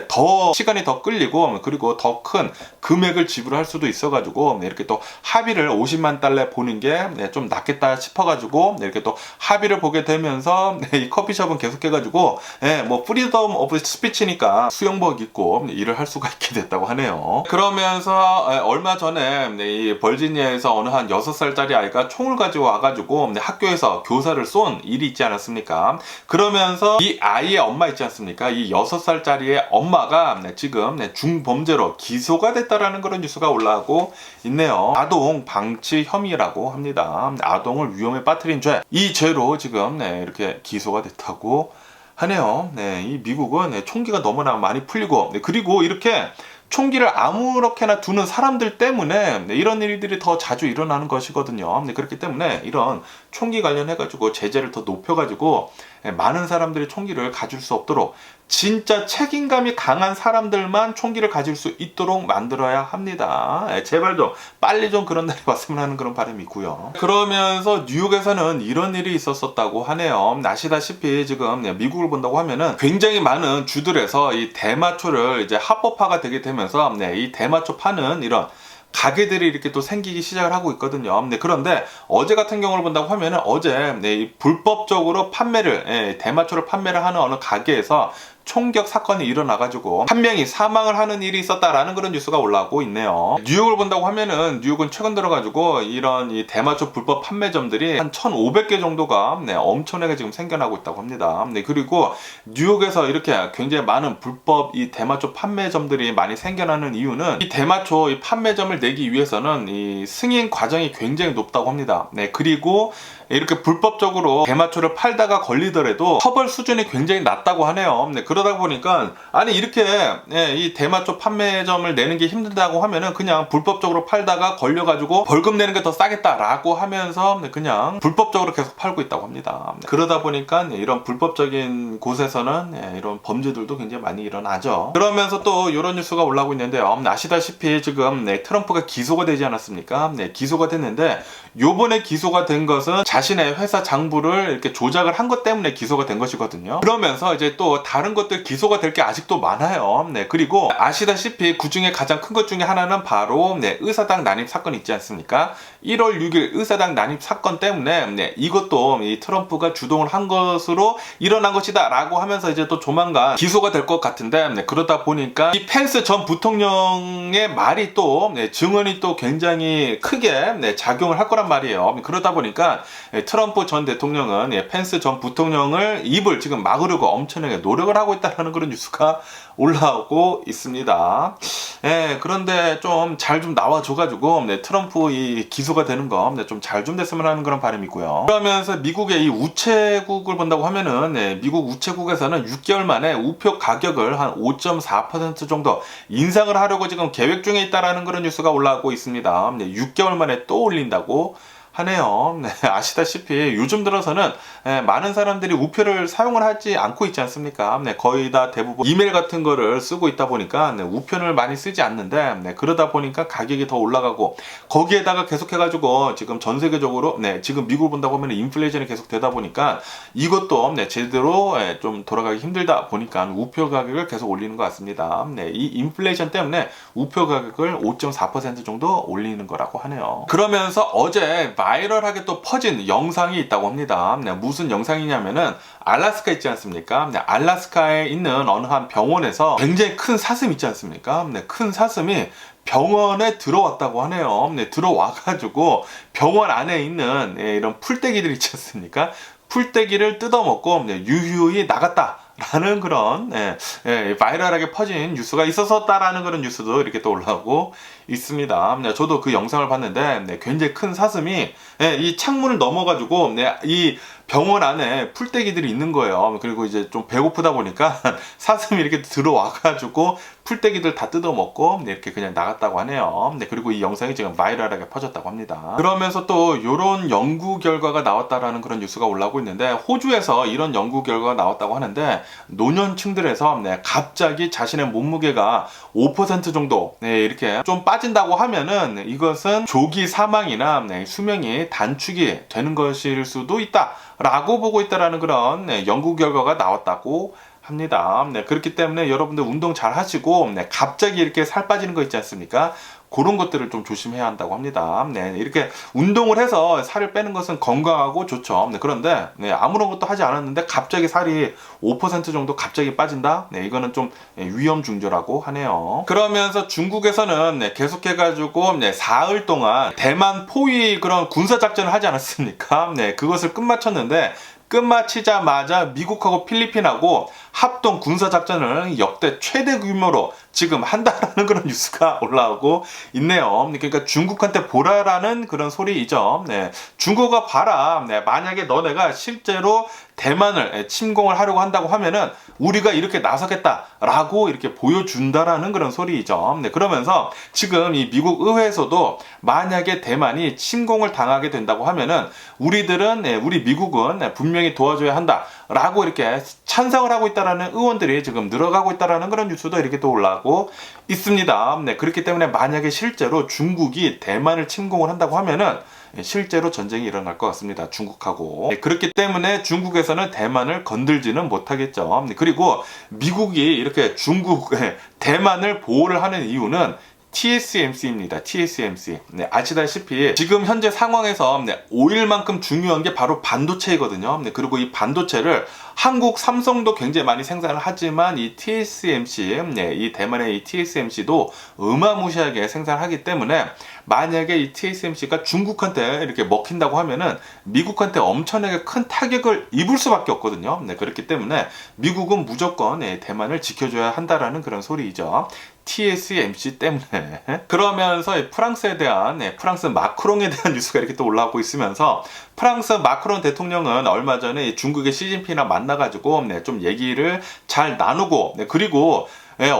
더 시간이 더 끌리고 그리고 더 큰 금액을 지불할 수도 있어가지고 이렇게 또 합의를 50만 달러에 보는 게 좀 낫겠다 싶어가지고 이렇게 또 합의를 보게 되면서 이 커피숍은 계속해가지고 뭐 프리덤 오브 스피치니까 수영복 입고 일을 할 수가 있게 됐다고 하네요. 그러면서 얼마 전에 이 버지니아에서 어느 한 6살짜리 아이가 총을 가지고 와가지고 학교에서 교사를 쏜 일이 있지 않았습니까? 그러면서 이 아이의 엄마 있지 않습니까? 이 6살짜리의 엄마가 지금 중범죄로 기소가 됐다라는 그런 뉴스가 올라오고 있네요. 아동 방치 혐의라고 합니다. 아동을 위험에 빠뜨린 죄, 이 죄로 지금 이렇게 기소가 됐다고 하네요. 이 미국은 총기가 너무나 많이 풀리고 그리고 이렇게 총기를 아무렇게나 두는 사람들 때문에 이런 일들이 더 자주 일어나는 것이거든요. 그렇기 때문에 이런 총기 관련해가지고 제재를 더 높여가지고 많은 사람들이 총기를 가질 수 없도록, 진짜 책임감이 강한 사람들만 총기를 가질 수 있도록 만들어야 합니다. 제발 좀 빨리 좀 그런 날이 왔으면 하는 그런 바람이 있고요. 그러면서 뉴욕에서는 이런 일이 있었었다고 하네요. 아시다시피 지금 미국을 본다고 하면은 굉장히 많은 주들에서 이 대마초를 이제 합법화가 되게 되면서 이 대마초 파는 이런 가게들이 이렇게 또 생기기 시작을 하고 있거든요. 그런데 어제 같은 경우를 본다고 하면은 어제 불법적으로 대마초를 판매를 하는 어느 가게에서 총격 사건이 일어나가지고 한 명이 사망을 하는 일이 있었다라는 그런 뉴스가 올라오고 있네요. 뉴욕을 본다고 하면은 뉴욕은 최근 들어가지고 이런 이 대마초 불법 판매점들이 한 1,500개 정도가 엄청나게 지금 생겨나고 있다고 합니다. 그리고 뉴욕에서 이렇게 굉장히 많은 불법 이 대마초 판매점들이 많이 생겨나는 이유는 이 대마초 이 판매점을 내기 위해서는 이 승인 과정이 굉장히 높다고 합니다. 그리고 이렇게 불법적으로 대마초를 팔다가 걸리더라도 처벌 수준이 굉장히 낮다고 하네요. 그러다 보니까 이렇게 이 대마초 판매점을 내는 게 힘들다고 하면은 그냥 불법적으로 팔다가 걸려가지고 벌금 내는 게 더 싸겠다라고 하면서 그냥 불법적으로 계속 팔고 있다고 합니다. 그러다 보니까 이런 불법적인 곳에서는 이런 범죄들도 굉장히 많이 일어나죠. 그러면서 또 이런 뉴스가 올라오고 있는데요. 아시다시피 지금 트럼프가 기소가 되지 않았습니까? 기소가 됐는데 요번에 기소가 된 것은 자신의 회사 장부를 이렇게 조작을 한 것 때문에 기소가 된 것이거든요. 그러면서 이제 또 다른 것들 기소가 될 게 아직도 많아요. 그리고 아시다시피 그 중에 가장 큰 것 중에 하나는 바로 의사당 난입 사건 있지 않습니까? 1월 6일 의사당 난입 사건 때문에 이것도 이 트럼프가 주동을 한 것으로 일어난 것이다 라고 하면서 이제 또 조만간 기소가 될 것 같은데, 그러다 보니까 이 펜스 전 부통령의 말이 또 증언이 또 굉장히 크게 작용을 할 거란 말이에요. 그러다 보니까 트럼프 전 대통령은 펜스 전 부통령을 입을 지금 막으려고 엄청나게 노력을 하고 있다는 그런 뉴스가 올라오고 있습니다. 그런데 좀 잘 좀 나와줘가지고 트럼프 이 기소가 되는 거 좀 잘 좀 됐으면 하는 그런 바람이고요. 그러면서 미국의 이 우체국을 본다고 하면은 미국 우체국에서는 6개월 만에 우표 가격을 한 5.4% 정도 인상을 하려고 지금 계획 중에 있다라는 그런 뉴스가 올라오고 있습니다. 6개월 만에 또 올린다고 하네요. 아시다시피 요즘 들어서는 많은 사람들이 우표를 사용을 하지 않고 있지 않습니까? 거의 다 대부분 이메일 같은 거를 쓰고 있다 보니까 우표를 많이 쓰지 않는데 그러다 보니까 가격이 더 올라가고 거기에다가 계속해가지고 지금 전 세계적으로 지금 미국을 본다고 하면 인플레이션이 계속 되다 보니까 이것도 제대로 좀 돌아가기 힘들다 보니까 우표 가격을 계속 올리는 것 같습니다. 이 인플레이션 때문에 우표 가격을 5.4% 정도 올리는 거라고 하네요. 그러면서 어제 바이럴하게 또 퍼진 영상이 있다고 합니다. 무슨 영상이냐면은 알래스카 있지 않습니까? 알래스카에 있는 어느 한 병원에서 굉장히 큰 사슴 있지 않습니까? 큰 사슴이 병원에 들어왔다고 하네요. 들어와가지고 병원 안에 있는 이런 풀떼기들 있지 않습니까? 풀떼기를 뜯어먹고 유유히 나갔다. 라는 그런 바이럴하게 퍼진 뉴스가 있었다라는 그런 뉴스도 이렇게 또 올라오고 있습니다. 저도 그 영상을 봤는데 굉장히 큰 사슴이 이 창문을 넘어가지고 이 병원 안에 풀떼기들이 있는 거예요. 그리고 이제 좀 배고프다 보니까 사슴이 이렇게 들어와가지고 풀떼기들 다 뜯어먹고 이렇게 그냥 나갔다고 하네요. 그리고 이 영상이 지금 바이럴하게 퍼졌다고 합니다. 그러면서 또 이런 연구 결과가 나왔다라는 그런 뉴스가 올라오고 있는데 호주에서 이런 연구 결과가 나왔다고 하는데 노년층들에서 갑자기 자신의 몸무게가 5% 정도 이렇게 좀 빠진다고 하면은 이것은 조기 사망이나 수명이 단축이 되는 것일 수도 있다 라고 보고 있다라는 그런 연구 결과가 나왔다고 합니다. 그렇기 때문에 여러분들 운동 잘 하시고 갑자기 이렇게 살 빠지는 거 있지 않습니까? 그런 것들을 좀 조심해야 한다고 합니다. 이렇게 운동을 해서 살을 빼는 것은 건강하고 좋죠. 그런데 아무런 것도 하지 않았는데 갑자기 살이 5% 정도 갑자기 빠진다? 이거는 좀 위험 중조라고 하네요. 그러면서 중국에서는 계속해가지고 사흘 동안 대만 포위 그런 군사작전을 하지 않았습니까? 그것을 끝마쳤는데 끝마치자마자 미국하고 필리핀하고 합동 군사작전을 역대 최대 규모로 지금 한다라는 그런 뉴스가 올라오고 있네요. 그러니까 중국한테 보라라는 그런 소리이죠. 중국아 봐라. 만약에 너네가 실제로 대만을 침공을 하려고 한다고 하면은 우리가 이렇게 나서겠다라고 이렇게 보여준다라는 그런 소리이죠. 그러면서 지금 이 미국 의회에서도 만약에 대만이 침공을 당하게 된다고 하면은 우리 미국은 분명히 도와줘야 한다라고 이렇게 찬성을 하고 있다라는 의원들이 지금 늘어가고 있다라는 그런 뉴스도 이렇게 또 올라오고 있습니다. 그렇기 때문에 만약에 실제로 중국이 대만을 침공을 한다고 하면은 실제로 전쟁이 일어날 것 같습니다. 중국하고. 그렇기 때문에 중국에서는 대만을 건들지는 못하겠죠. 그리고 미국이 이렇게 대만을 보호를 하는 이유는 TSMC입니다. TSMC. 아시다시피 지금 현재 상황에서 오일만큼 중요한 게 바로 반도체이거든요. 그리고 이 반도체를 한국 삼성도 굉장히 많이 생산을 하지만 이 TSMC, 이 대만의 이 TSMC도 어마무시하게 생산하기 때문에 만약에 이 TSMC가 중국한테 이렇게 먹힌다고 하면은 미국한테 엄청나게 큰 타격을 입을 수밖에 없거든요. 그렇기 때문에 미국은 무조건 대만을 지켜줘야 한다라는 그런 소리이죠. TSMC 때문에. 그러면서 프랑스에 대한 프랑스 마크롱에 대한 뉴스가 이렇게 또 올라오고 있으면서 프랑스 마크롱 대통령은 얼마 전에 중국의 시진핑이랑 만나가지고 좀 얘기를 잘 나누고 그리고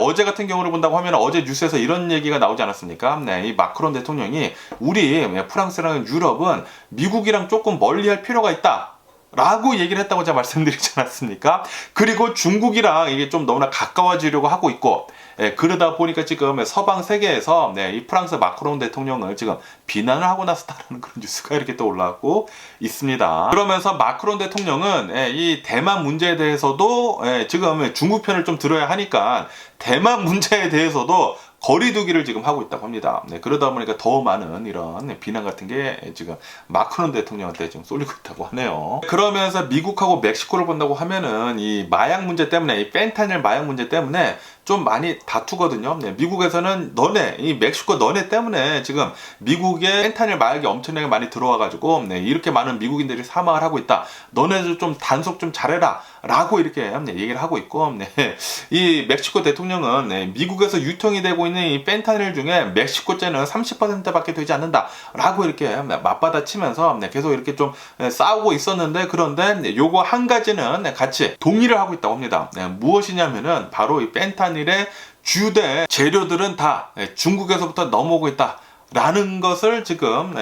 어제 같은 경우를 본다고 하면 어제 뉴스에서 이런 얘기가 나오지 않았습니까? 이 마크롱 대통령이 우리 프랑스랑 유럽은 미국이랑 조금 멀리할 필요가 있다. 라고 얘기를 했다고 제가 말씀드리지 않았습니까? 그리고 중국이랑 이게 좀 너무나 가까워지려고 하고 있고 그러다 보니까 지금 서방 세계에서 이 프랑스 마크롱 대통령을 지금 비난을 하고 나섰다는 그런 뉴스가 이렇게 또 올라오고 있습니다. 그러면서 마크롱 대통령은 이 대만 문제에 대해서도 지금 중국 편을 좀 들어야 하니까 대만 문제에 대해서도 거리두기를 지금 하고 있다고 합니다. 그러다 보니까 더 많은 이런 비난 같은 게 지금 마크롱 대통령한테 지금 쏠리고 있다고 하네요. 그러면서 미국하고 멕시코를 본다고 하면은 이 마약 문제 때문에, 이 펜타닐 마약 문제 때문에 좀 많이 다투거든요. 네, 미국에서는 너네, 이 멕시코 너네 때문에 지금 미국에 펜타닐 마약이 엄청나게 많이 들어와가지고 네, 이렇게 많은 미국인들이 사망을 하고 있다. 너네도 좀 단속 좀 잘해라. 라고 이렇게 네, 얘기를 하고 있고, 네, 이 멕시코 대통령은 네, 미국에서 유통이 되고 있는 이 펜타닐 중에 멕시코제는 30%밖에 되지 않는다. 라고 이렇게 맞받아치면서 네, 계속 이렇게 좀 싸우고 있었는데, 그런데 네, 요거 한 가지는 네, 같이 동의를 하고 있다고 합니다. 네, 무엇이냐면은 바로 이 펜타닐의 주된 재료들은 다 중국에서부터 넘어오고 있다. 라는 것을 지금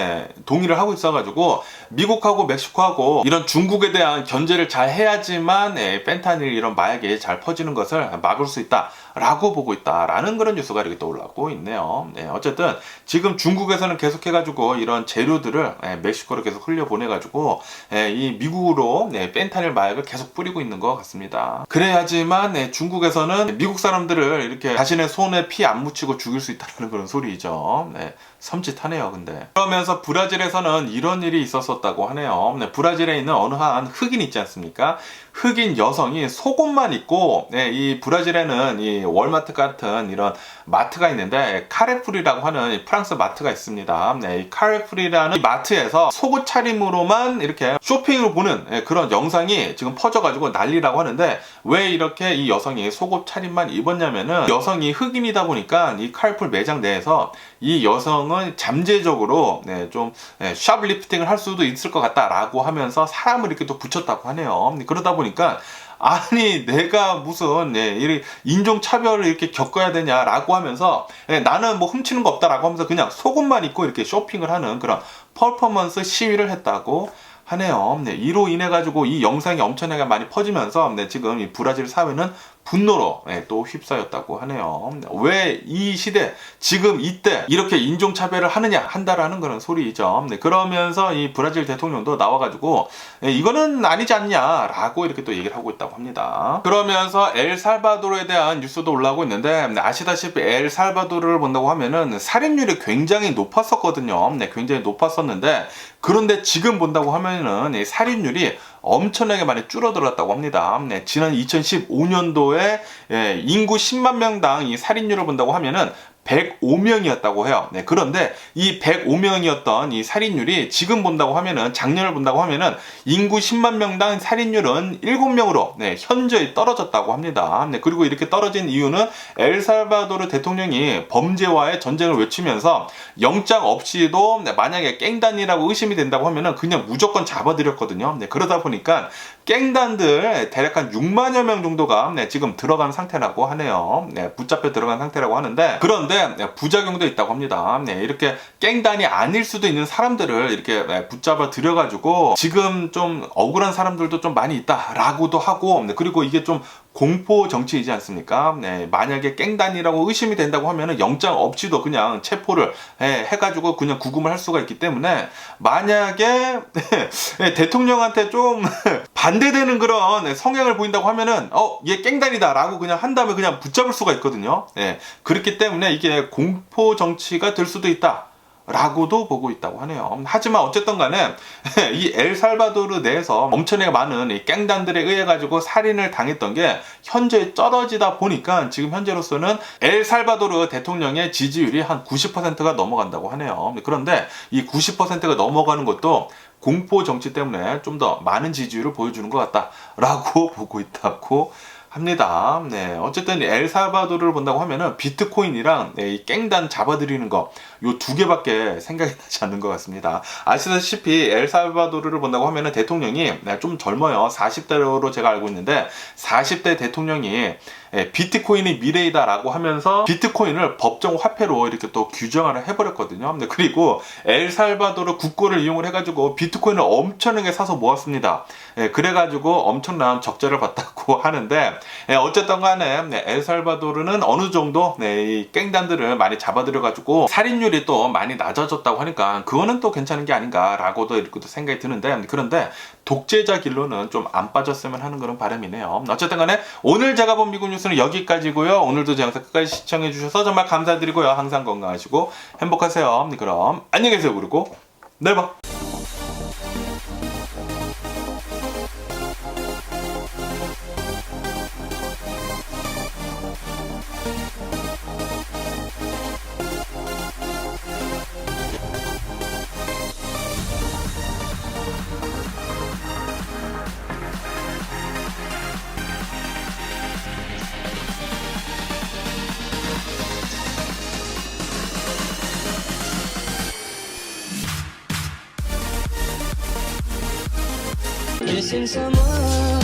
동의를 하고 있어가지고 미국하고 멕시코하고 이런 중국에 대한 견제를 잘 해야지만 펜타닐 이런 마약이 잘 퍼지는 것을 막을 수 있다라고 보고 있다라는 그런 뉴스가 이렇게 떠올라고 있네요. 어쨌든 지금 중국에서는 계속해가지고 이런 재료들을 멕시코로 계속 흘려보내가지고 이 미국으로 펜타닐 마약을 계속 뿌리고 있는 것 같습니다. 그래야지만 중국에서는 미국 사람들을 이렇게 자신의 손에 피 안 묻히고 죽일 수 있다는 그런 소리죠. 섬찟하네요. 근데 그러면서 브라질에서는 이런 일이 있었었다고 하네요. 브라질에 있는 어느 한 흑인 있지 않습니까? 흑인 여성이 속옷만 입고 이 브라질에는 이 월마트 같은 이런 마트가 있는데 카레풀이라고 하는 프랑스 마트가 있습니다. 이 카레풀이라는 이 마트에서 속옷 차림으로만 이렇게 쇼핑을 보는 그런 영상이 지금 퍼져가지고 난리라고 하는데, 왜 이렇게 이 여성이 속옷 차림만 입었냐면은 여성이 흑인이다 보니까 이 카레풀 매장 내에서 이 여성은 잠재적으로 좀 샵리프팅을 할 수도 있을 것 같다라고 하면서 사람을 이렇게 또 붙였다고 하네요. 그러다 보니까 아니 내가 무슨 인종차별을 이렇게 겪어야 되냐라고 하면서 나는 뭐 훔치는 거 없다라고 하면서 그냥 속옷만 입고 이렇게 쇼핑을 하는 그런 퍼포먼스 시위를 했다고 하네요. 이로 인해 가지고 이 영상이 엄청나게 많이 퍼지면서 지금 이 브라질 사회는 분노로 또 휩싸였다고 하네요. 왜 이 시대 지금 이때 이렇게 인종차별을 한다라는 그런 소리죠. 그러면서 이 브라질 대통령도 나와가지고 이거는 아니지 않냐라고 이렇게 또 얘기를 하고 있다고 합니다. 그러면서 엘살바도르에 대한 뉴스도 올라오고 있는데, 아시다시피 엘살바도르를 본다고 하면은 살인율이 굉장히 높았었거든요. 굉장히 높았었는데, 그런데 지금 본다고 하면은 살인율이 엄청나게 많이 줄어들었다고 합니다. 지난 2015년도에 인구 10만 명당 이 살인율을 본다고 하면은 105명이었다고 해요. 그런데 이 105명이었던 이 살인율이 지금 본다고 하면은, 작년을 본다고 하면은 인구 10만 명당 살인율은 7명으로 현저히 떨어졌다고 합니다. 그리고 이렇게 떨어진 이유는 엘살바도르 대통령이 범죄와의 전쟁을 외치면서 영장 없이도 만약에 깽단이라고 의심이 된다고 하면은 그냥 무조건 잡아들였거든요. 그러다 보니까 깽단들 대략 한 6만여 명 정도가 지금 들어간 상태라고 하네요. 붙잡혀 들어간 상태라고 하는데, 그런데 부작용도 있다고 합니다. 이렇게 깽단이 아닐 수도 있는 사람들을 이렇게 붙잡아 들여가지고 지금 좀 억울한 사람들도 좀 많이 있다라고도 하고, 그리고 이게 좀 공포 정치이지 않습니까? 만약에 깽단이라고 의심이 된다고 하면은 영장 없이도 그냥 체포를 해가지고 그냥 구금을 할 수가 있기 때문에, 만약에 대통령한테 좀 반대되는 그런 성향을 보인다고 하면은 얘 깽단이다 라고 그냥 한 다음에 그냥 붙잡을 수가 있거든요. 그렇기 때문에 이게 공포 정치가 될 수도 있다 라고도 보고 있다고 하네요. 하지만 어쨌든 간에 이 엘살바도르 내에서 엄청나게 많은 이 깽단들에 의해 가지고 살인을 당했던 게 현재 떨어지다 보니까 지금 현재로서는 엘살바도르 대통령의 지지율이 한 90%가 넘어간다고 하네요. 그런데 이 90%가 넘어가는 것도 공포 정치 때문에 좀 더 많은 지지율을 보여주는 것 같다라고 보고 있다고 합니다. 어쨌든 엘살바도르를 본다고 하면은 비트코인이랑 이 깽단 잡아들이는 거, 요 두 개밖에 생각이 나지 않는 것 같습니다. 아시다시피 엘살바도르를 본다고 하면은 대통령이 좀 젊어요. 40대로 제가 알고 있는데, 40대 대통령이 비트코인이 미래이다라고 하면서 비트코인을 법정 화폐로 이렇게 또 규정을 해버렸거든요. 그리고 엘살바도르 국고를 이용을 해가지고 비트코인을 엄청나게 사서 모았습니다. 그래가지고 엄청난 적자를 봤다고 하는데, 어쨌든 간에 엘살바도르는 어느 정도 이 깽단들을 많이 잡아들여가지고 살인율이 또 많이 낮아졌다고 하니까 그거는 또 괜찮은 게 아닌가라고도 이렇게 생각이 드는데, 그런데 독재자 길로는 좀 안 빠졌으면 하는 그런 바람이네요. 어쨌든 간에 오늘 제가 본 미국 뉴스는 여기까지고요. 오늘도 제 영상 끝까지 시청해 주셔서 정말 감사드리고요. 항상 건강하시고 행복하세요. 그럼 안녕히 계세요. 그리고 내일 봐.
missing someone.